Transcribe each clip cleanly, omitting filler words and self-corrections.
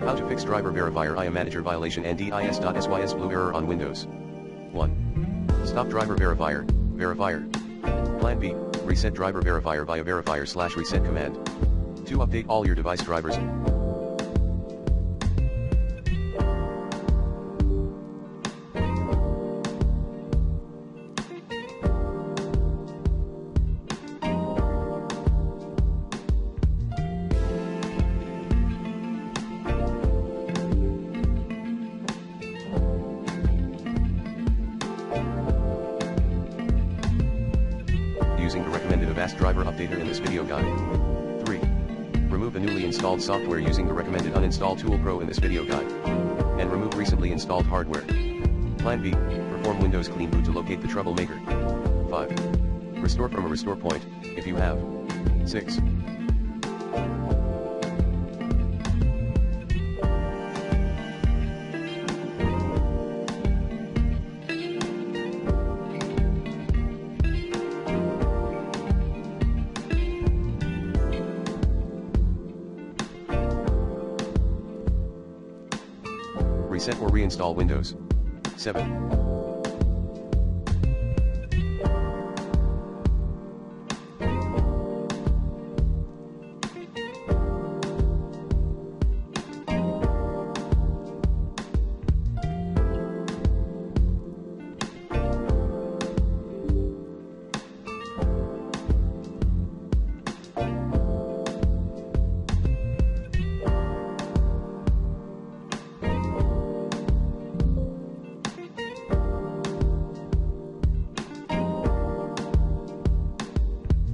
How to fix driver verifier IOMANAGER violation ndis.sys blue error on Windows. 1. Stop driver verifier. Plan B, reset driver verifier via verifier/reset command. 2. Update all your device drivers. Using the recommended Avast driver updater in this video guide. 3. Remove the newly installed software using the recommended Uninstall Tool Pro in this video guide. And remove recently installed hardware. Plan B, perform Windows clean boot to locate the troublemaker. 5. Restore from a restore point, if you have. 6. Reset or reinstall Windows. 7.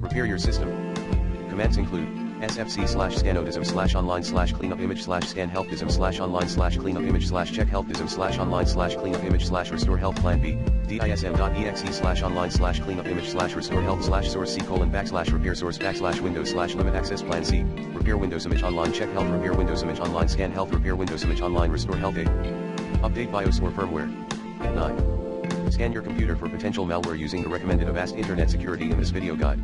Repair your system. Commands include sfc/scanodism/online/cleanupimage/scan-help-dism/online/cleanupimage/restore-health plan B, dism.exe/online/cleanupimage/restore-health/source/c:colon/repair source/windows/limit access plan C, repair Windows image online check health repair Windows image online scan health repair Windows image online restore health 8. Update BIOS or firmware. 9. Scan your computer for potential malware using the recommended Avast Internet Security in this video guide.